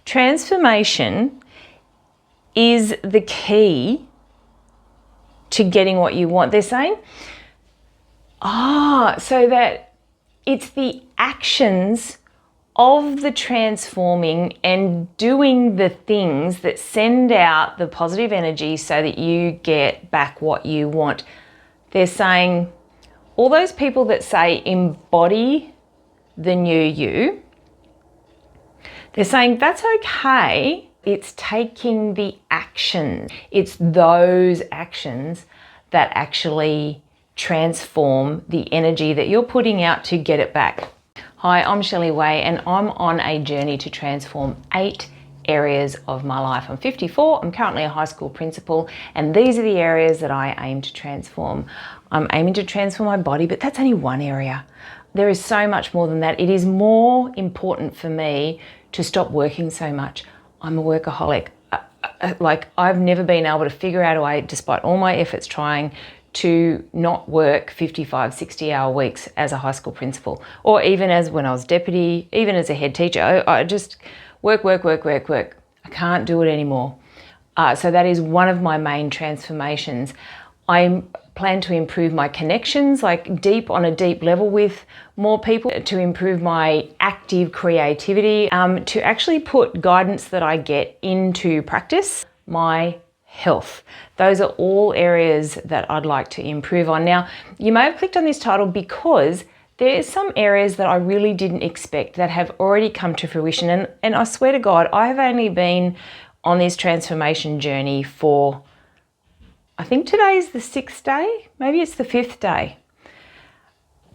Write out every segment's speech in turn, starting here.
Transformation is the key to getting what you want. They're saying, so that it's the actions of the transforming and doing the things that send out the positive energy so that you get back what you want. They're saying, all those people that say embody the new you, they're saying that's okay. It's taking the action. It's those actions that actually transform the energy that you're putting out to get it back. Hi, I'm Shelley Way and I'm on a journey to transform 8 areas of my life. I'm 54, I'm currently a high school principal, and these are the areas that I aim to transform. I'm aiming to transform my body, but that's only one area. There is so much more than that. It is more important for me to stop working so much. I'm a workaholic. I've never been able to figure out a way, despite all my efforts trying, to not work 55, 60-hour weeks as a high school principal, or even as when I was deputy, even as a head teacher. I just work. I can't do it anymore. So that is one of my main transformations. I plan to improve my connections, on a deep level with more people, to improve my active creativity, to actually put guidance that I get into practice, my health. Those are all areas that I'd like to improve on. Now, you may have clicked on this title because there are some areas that I really didn't expect that have already come to fruition. And I swear to God, I have only been on this transformation journey for, I think today is the 6th day, maybe it's the 5th day.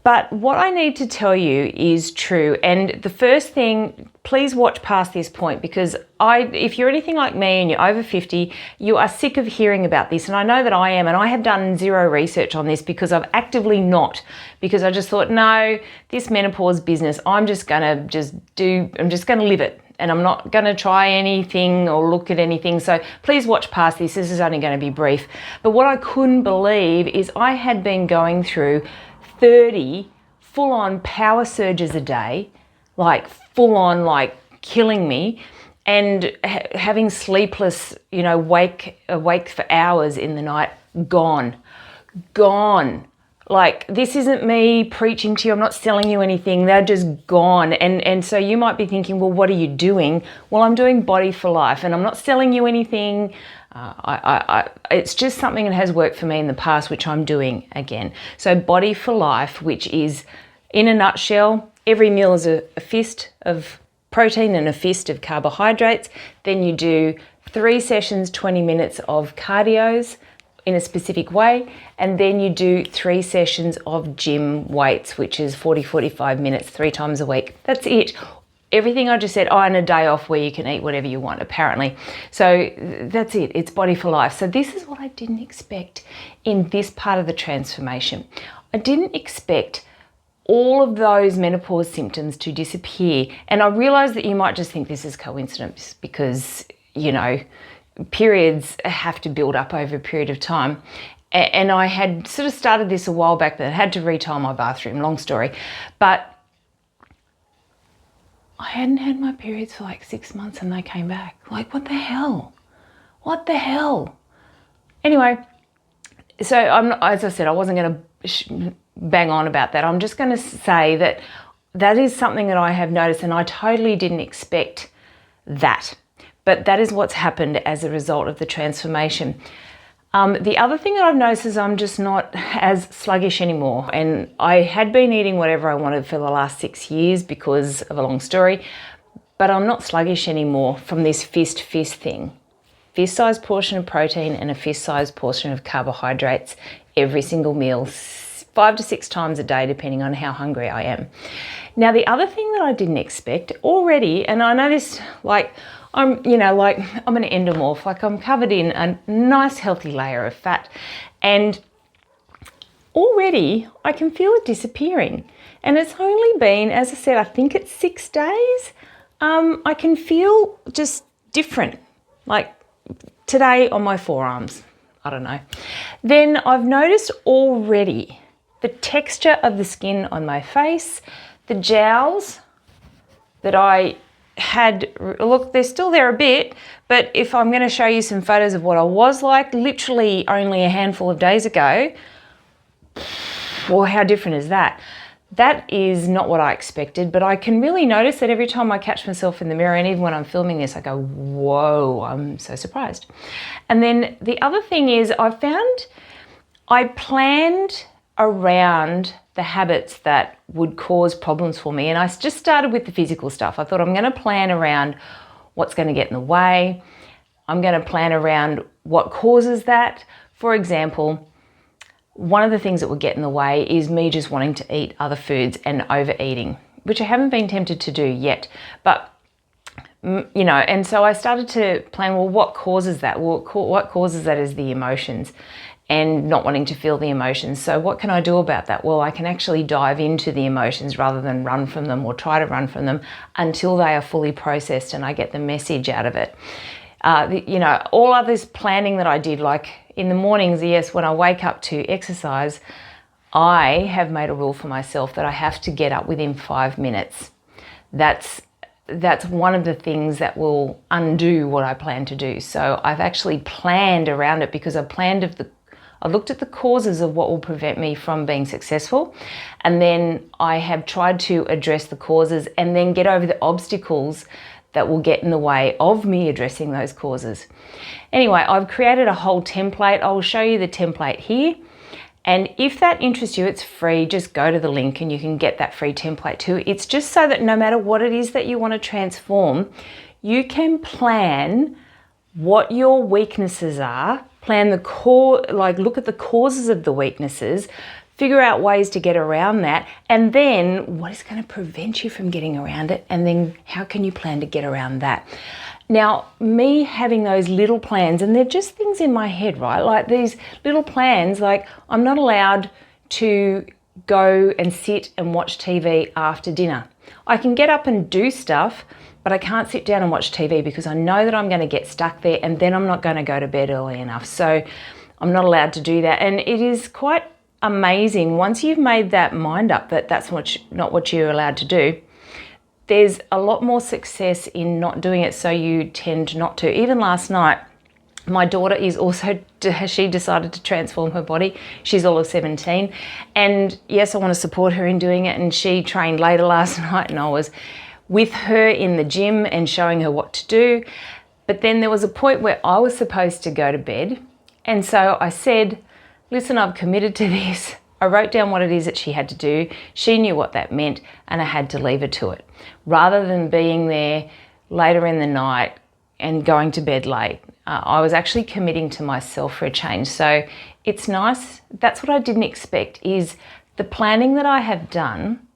But what I need to tell you is true. And the first thing, please watch past this point, because if you're anything like me and you're over 50, you are sick of hearing about this. And I know that I am, and I have done zero research on this because I've actively not, because I just thought, no, this menopause business, I'm just gonna live it. And I'm not gonna try anything or look at anything. So please watch past this. This is only gonna be brief. But what I couldn't believe is I had been going through 30 full-on power surges a day, full-on, killing me, and having sleepless, awake for hours in the night, gone. This isn't me preaching to you. I'm not selling you anything. They're just gone. And so you might be thinking, well, what are you doing? Well, I'm doing Body for Life, and I'm not selling you anything. It's just something that has worked for me in the past, which I'm doing again. So Body for Life, which is, in a nutshell, every meal is a fist of protein and a fist of carbohydrates. Then you do 3 sessions, 20 minutes of cardios in a specific way. And then you do 3 sessions of gym weights, which is 40, 45 minutes, 3 times a week. That's it. Everything I just said, and a day off where you can eat whatever you want, apparently. So that's it. It's Body for Life. So this is what I didn't expect in this part of the transformation. I didn't expect all of those menopause symptoms to disappear. And I realize that you might just think this is coincidence because, periods have to build up over a period of time. And I had sort of started this a while back, but I had to retile my bathroom, long story. But I hadn't had my periods for 6 months and they came back. What the hell? What the hell? Anyway, so as I said, I wasn't going to bang on about that. I'm just going to say that is something that I have noticed, and I totally didn't expect that. But that is what's happened as a result of the transformation. The other thing that I've noticed is I'm just not as sluggish anymore. And I had been eating whatever I wanted for the last 6 years because of a long story, but I'm not sluggish anymore from this fist thing. Fist-sized portion of protein and a fist-sized portion of carbohydrates every single meal, 5 to 6 times a day, depending on how hungry I am. Now, the other thing that I didn't expect already, and I know this, I'm an endomorph, I'm covered in a nice healthy layer of fat, and already I can feel it disappearing. And it's only been, as I said, I think it's 6 days. I can feel just different, today on my forearms, I don't know. Then I've noticed already the texture of the skin on my face, the jowls that I had, look, they're still there a bit, but if I'm going to show you some photos of what I was like literally only a handful of days ago, well, how different is that? That is not what I expected, but I can really notice that every time I catch myself in the mirror, and even when I'm filming this, I go, whoa, I'm so surprised. And then the other thing is I found I planned around the habits that would cause problems for me. And I just started with the physical stuff. I thought I'm going to plan around what's going to get in the way. I'm going to plan around what causes that. For example, one of the things that would get in the way is me just wanting to eat other foods and overeating, which I haven't been tempted to do yet. But, you know, and so I started to plan, well, what causes that? Well, what causes that is the emotions and not wanting to feel the emotions. So what can I do about that? Well, I can actually dive into the emotions rather than run from them or try to run from them until they are fully processed and I get the message out of it. You know, all of this planning that I did, like in the mornings, yes, when I wake up to exercise, I have made a rule for myself that I have to get up within 5 minutes. That's one of the things that will undo what I plan to do. So I've actually planned around it because I looked at the causes of what will prevent me from being successful, and then I have tried to address the causes and then get over the obstacles that will get in the way of me addressing those causes. Anyway, I've created a whole template. I will show you the template here. And if that interests you, it's free. Just go to the link and you can get that free template too. It's just so that no matter what it is that you want to transform, you can plan what your weaknesses are, plan the core, like look at the causes of the weaknesses, figure out ways to get around that, and then what is going to prevent you from getting around it, and then how can you plan to get around that. Now, me having those little plans, and they're just things in my head, right? Like these little plans, like I'm not allowed to go and sit and watch TV after dinner. I can get up and do stuff, but I can't sit down and watch TV because I know that I'm going to get stuck there and then I'm not going to go to bed early enough. So I'm not allowed to do that. And it is quite amazing once you've made that mind up that that's not what you're allowed to do. There's a lot more success in not doing it, so you tend not to. Even last night, my daughter is also, she decided to transform her body. She's all of 17. And yes, I want to support her in doing it. And she trained later last night and I was with her in the gym and showing her what to do. But then there was a point where I was supposed to go to bed. And so I said, listen, I've committed to this. I wrote down what it is that she had to do. She knew what that meant and I had to leave her to it. Rather than being there later in the night and going to bed late, I was actually committing to myself for a change. So it's nice. That's what I didn't expect, is the planning that I have done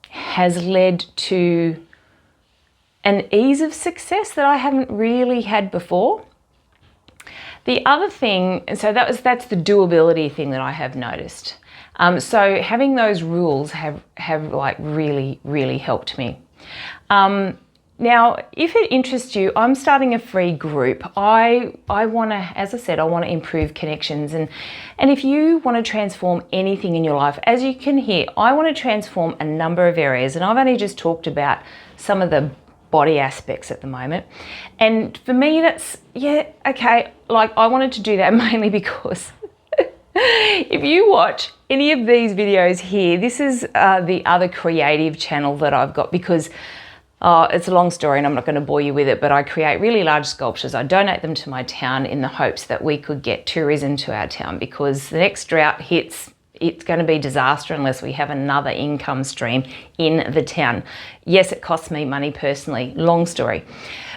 has led to an ease of success that I haven't really had before. The other thing, so that's the doability thing that I have noticed. So having those rules have like really helped me. Now, if it interests you, I'm starting a free group. I want to, as I said, I want to improve connections. And if you want to transform anything in your life, as you can hear, I want to transform a number of areas. And I've only just talked about some of the body aspects at the moment. And for me, that's, yeah, okay. Like I wanted to do that mainly because if you watch any of these videos here, this is the other creative channel that I've got, because it's a long story and I'm not going to bore you with it, but I create really large sculptures. I donate them to my town in the hopes that we could get tourism to our town, because the next drought hits, it's going to be disaster unless we have another income stream in the town. Yes, it costs me money personally, long story.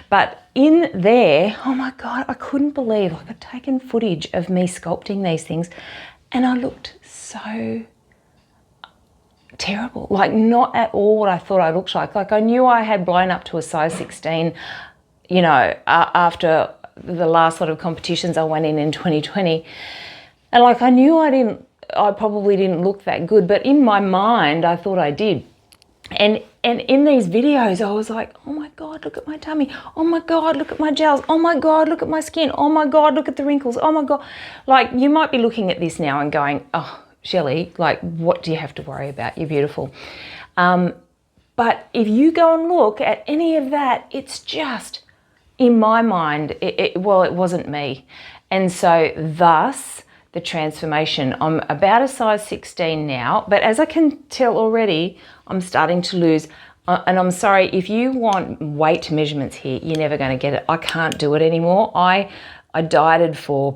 But in there, oh my God, I couldn't believe, like I'd taken footage of me sculpting these things and I looked so terrible, like not at all what I thought I looked like. Like I knew I had blown up to a size 16, you know, after the last lot of competitions I went in 2020. And like I knew I probably didn't look that good, but in my mind, I thought I did. And in these videos, I was like, oh my God, look at my tummy. Oh my God, look at my gels. Oh my God, look at my skin. Oh my God, look at the wrinkles. Oh my God. Like you might be looking at this now and going, oh, Shelley, like what do you have to worry about? You're beautiful. But if you go and look at any of that, it's just, in my mind, it wasn't me. And so thus the transformation. I'm about a size 16 now, but as I can tell already, I'm starting to lose. And I'm sorry, if you want weight measurements here, you're never going to get it. I can't do it anymore. I dieted for,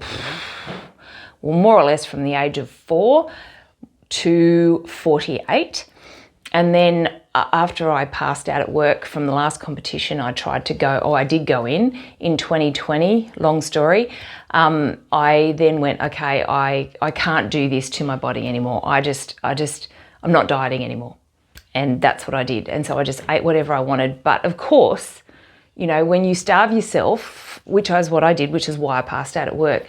well, more or less from the age of 4 to 48. And then after I passed out at work from the last competition, I did go in 2020, long story. I then went, okay, I can't do this to my body anymore. I'm not dieting anymore. And that's what I did. And so I just ate whatever I wanted. But of course, when you starve yourself, which is what I did, which is why I passed out at work,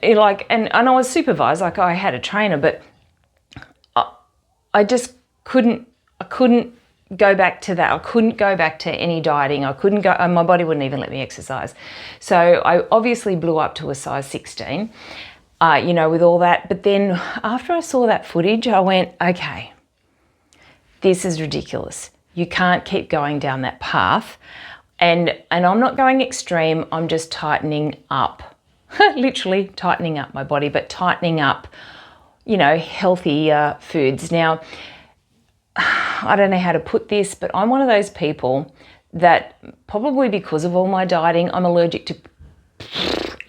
and I was supervised, like I had a trainer, but I just couldn't go back to that. I couldn't go back to any dieting. I couldn't go, my body wouldn't even let me exercise. So I obviously blew up to a size 16, with all that. But then after I saw that footage, I went, okay, this is ridiculous. You can't keep going down that path. And I'm not going extreme. I'm just tightening up, literally tightening up my body, but tightening up, healthier foods. Now, I don't know how to put this, but I'm one of those people that probably because of all my dieting, I'm allergic to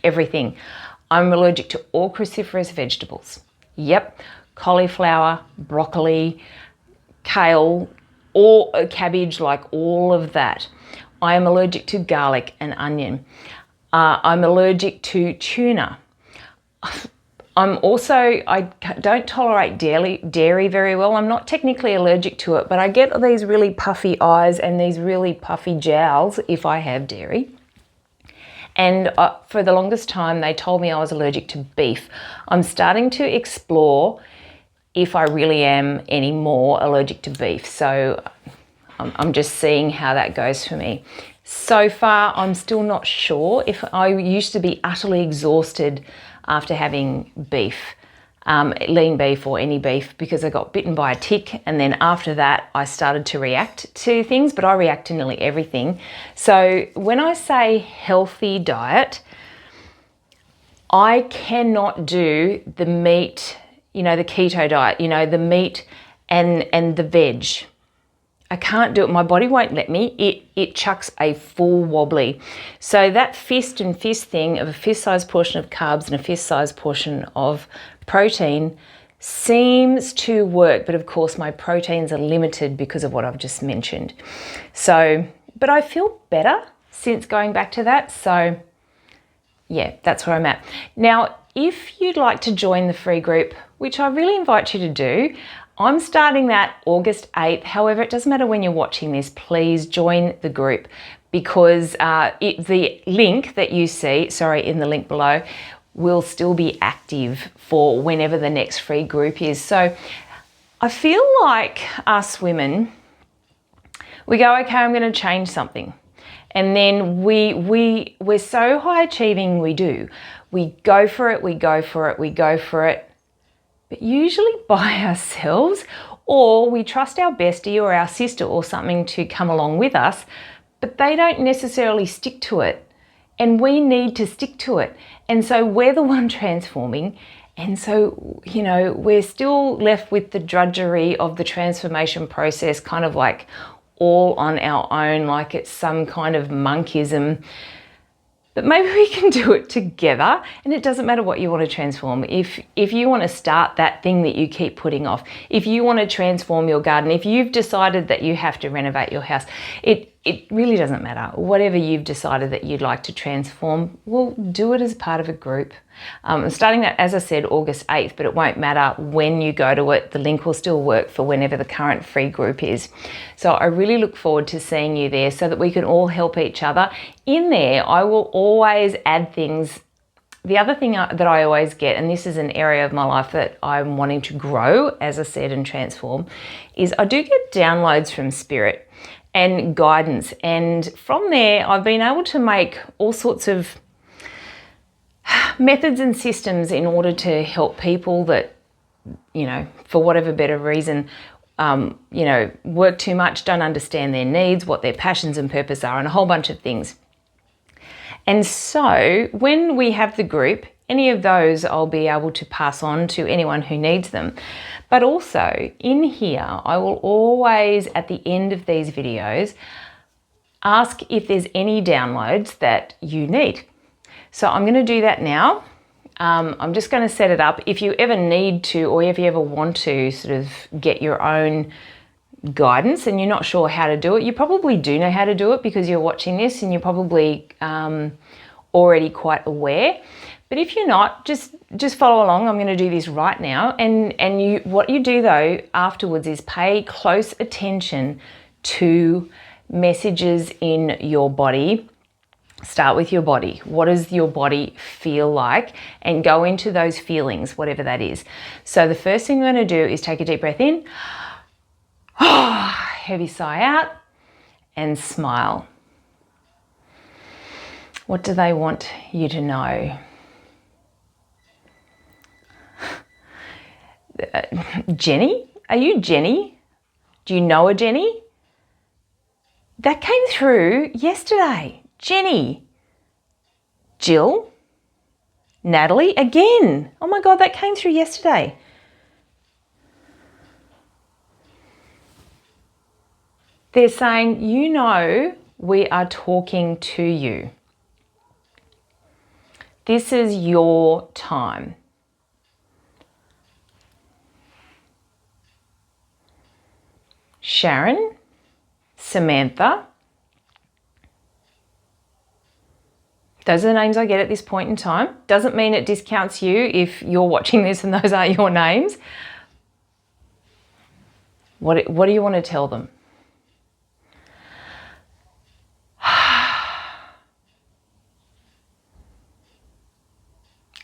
everything. I'm allergic to all cruciferous vegetables. Yep, cauliflower, broccoli, kale, or cabbage, like all of that. I am allergic to garlic and onion. I'm allergic to tuna. I don't tolerate dairy very well. I'm not technically allergic to it, but I get these really puffy eyes and these really puffy jowls if I have dairy. And for the longest time, they told me I was allergic to beef. I'm starting to explore if I really am any more allergic to beef. So I'm just seeing how that goes for me. So far, I'm still not sure. If I used to be utterly exhausted after having beef, lean beef or any beef, because I got bitten by a tick, and then after that I started to react to things, but I react to nearly everything. So when I say healthy diet, I cannot do the meat, the keto diet, the meat and the veg. I can't do it. My body won't let me. It chucks a full wobbly. So that fist and fist thing of a fist-sized portion of carbs and a fist-sized portion of protein seems to work. But of course, my proteins are limited because of what I've just mentioned. So, but I feel better since going back to that. So yeah, that's where I'm at. Now, if you'd like to join the free group, which I really invite you to do, I'm starting that August 8th. However, it doesn't matter when you're watching this, please join the group, because the link that you see, in the link below, will still be active for whenever the next free group is. So I feel like us women, we go, okay, I'm going to change something. And then we're so high achieving, we do. We go for it, we go for it. But usually by ourselves, or we trust our bestie or our sister or something to come along with us, but they don't necessarily stick to it. And we need to stick to it. And so we're the one transforming. And so, we're still left with the drudgery of the transformation process, kind of like all on our own, like it's some kind of monkism. But maybe we can do it together, and it doesn't matter what you want to transform. If you want to start that thing that you keep putting off, if you want to transform your garden, if you've decided that you have to renovate your house, it really doesn't matter. Whatever you've decided that you'd like to transform, we'll do it as part of a group. I'm starting that, as I said, August 8th, but it won't matter when you go to it. The link will still work for whenever the current free group is. So I really look forward to seeing you there so that we can all help each other. In there, I will always add things. The other thing that I always get, and this is an area of my life that I'm wanting to grow, as I said, and transform, is I do get downloads from Spirit and guidance. And from there, I've been able to make all sorts of methods and systems in order to help people that, for whatever better reason, work too much, don't understand their needs, what their passions and purpose are, and a whole bunch of things. And so when we have the group, any of those I'll be able to pass on to anyone who needs them. But also in here, I will always, at the end of these videos, ask if there's any downloads that you need. So I'm going to do that now. I'm just going to set it up. If you ever need to, or if you ever want to sort of get your own guidance and you're not sure how to do it, you probably do know how to do it because you're watching this and you're probably already quite aware. But if you're not, just follow along. I'm going to do this right now. And what you do though afterwards is pay close attention to messages in your body. Start with your body. What does your body feel like? And go into those feelings, whatever that is. So the first thing we're going to do is take a deep breath in, heavy sigh out, and smile. What do they want you to know? Jenny? Are you Jenny? Do you know a Jenny? That came through yesterday. Jenny. Jill. Natalie. Again. Oh my God, that came through yesterday. They're saying, we are talking to you. This is your time. Sharon, Samantha. Those are the names I get at this point in time. Doesn't mean it discounts you if you're watching this and those are your names. What do you want to tell them?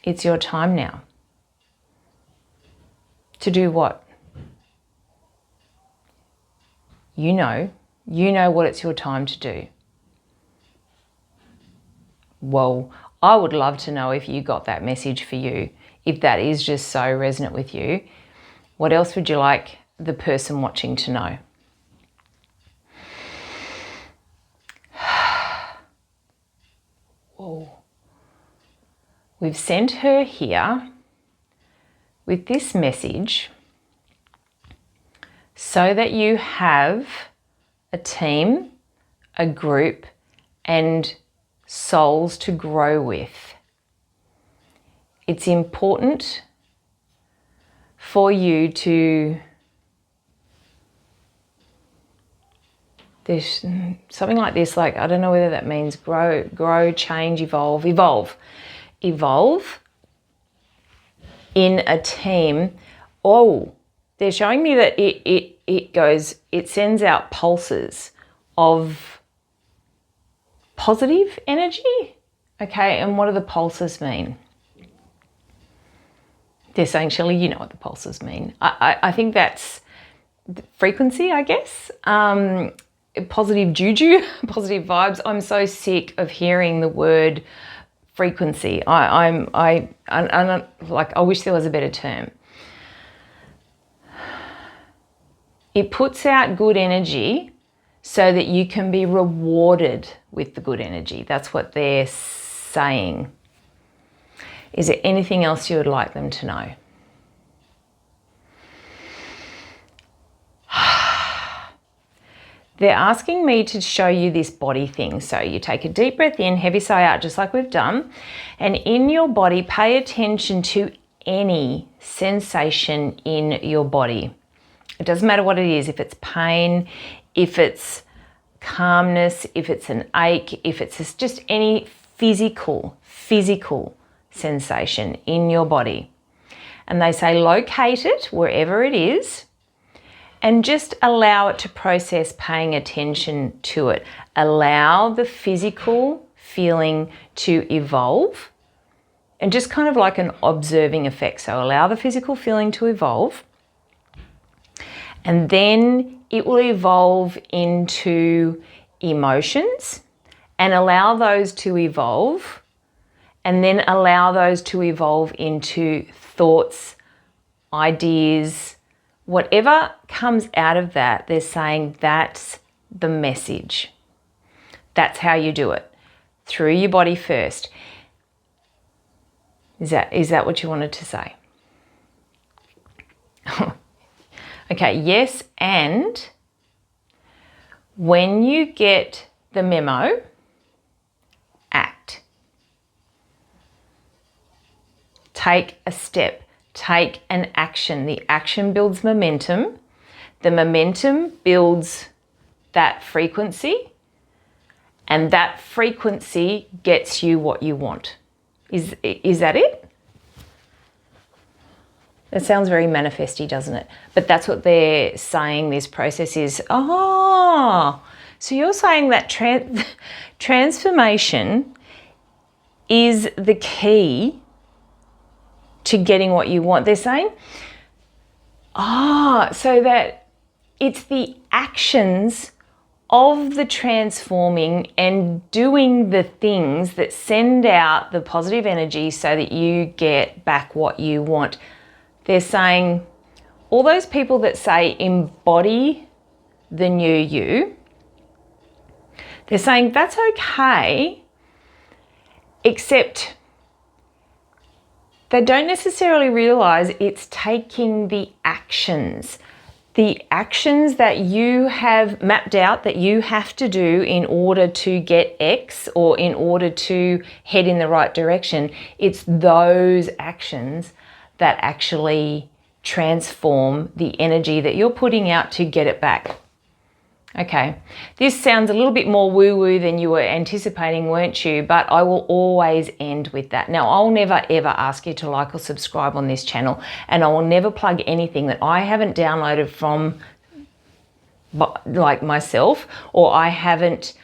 It's your time now. To do what? You know what it's your time to do. Well, I would love to know if you got that message for you, if that is just so resonant with you. What else would you like the person watching to know? Whoa. We've sent her here with this message so that you have a team, a group, and souls to grow with. It's important for you to, there's something like this, like, I don't know whether that means grow, change, evolve in a team. Oh, they're showing me that it sends out pulses of positive energy. Okay, and what do the pulses mean? They're saying, Shelley, you know what the pulses mean. I think that's frequency, I guess. Positive juju, positive vibes. I'm so sick of hearing the word frequency. I wish there was a better term. It puts out good energy so that you can be rewarded with the good energy. That's what they're saying. Is there anything else you would like them to know? They're asking me to show you this body thing. So you take a deep breath in, heavy sigh out, just like we've done. And in your body, pay attention to any sensation in your body. It doesn't matter what it is, if it's pain, if it's calmness, if it's an ache, if it's just any physical sensation in your body. And they say locate it wherever it is and just allow it to process, paying attention to it. Allow the physical feeling to evolve and just kind of like an observing effect. So allow the physical feeling to evolve. And then it will evolve into emotions and allow those to evolve, and then allow those to evolve into thoughts, ideas, Whatever comes out of that, they're saying that's the message. That's how you do it. Through your body first. Is that what you wanted to say? Okay, yes, and when you get the memo, act. Take a step. Take an action. The action builds momentum. The momentum builds that frequency. And that frequency gets you what you want. Is that it? It sounds very manifesty, doesn't it? But that's what they're saying this process is. Oh, so you're saying that transformation is the key to getting what you want. They're saying, so that it's the actions of the transforming and doing the things that send out the positive energy so that you get back what you want. They're saying, all those people that say embody the new you, they're saying that's okay, except they don't necessarily realize it's taking the actions that you have mapped out that you have to do in order to get X or in order to head in the right direction. It's those actions that actually transform the energy that you're putting out to get it back. Okay, this sounds a little bit more woo-woo than you were anticipating, weren't you? But I will always end with that. Now, I'll never ever ask you to like or subscribe on this channel, and I will never plug anything that I haven't downloaded from like myself, or I haven't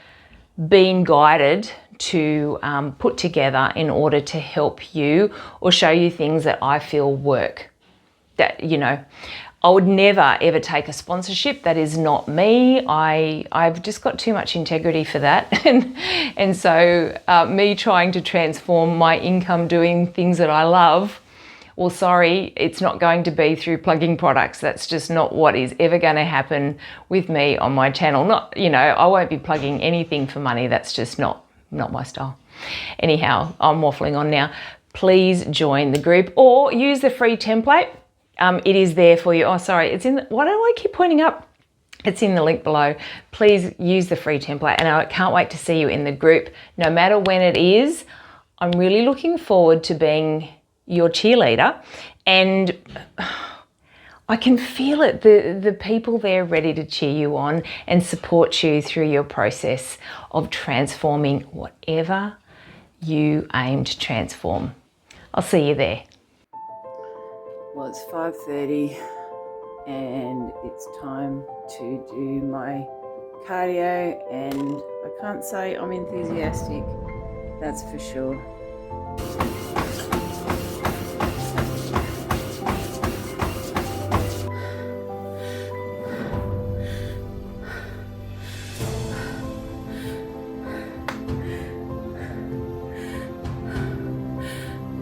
been guided to put together in order to help you or show you things that I feel work. That, you know, I would never ever take a sponsorship. That is not me. I've just got too much integrity for that. And so me trying to transform my income doing things that I love, well, sorry, it's not going to be through plugging products. That's just not what is ever going to happen with me on my channel. Not, you know, I won't be plugging anything for money. That's just not my style. Anyhow, I'm waffling on now. Please join the group or use the free template. It is there for you. Oh, sorry, it's in why don't I keep pointing up? It's in the link below. Please use the free template, and I can't wait to see you in the group. No matter when it is, I'm really looking forward to being your cheerleader, and I can feel it. The people there ready to cheer you on and support you through your process of transforming whatever you aim to transform. I'll see you there. Well, it's 5:30 and it's time to do my cardio, and I can't say I'm enthusiastic, that's for sure.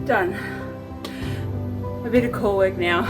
Done. A bit of core work now.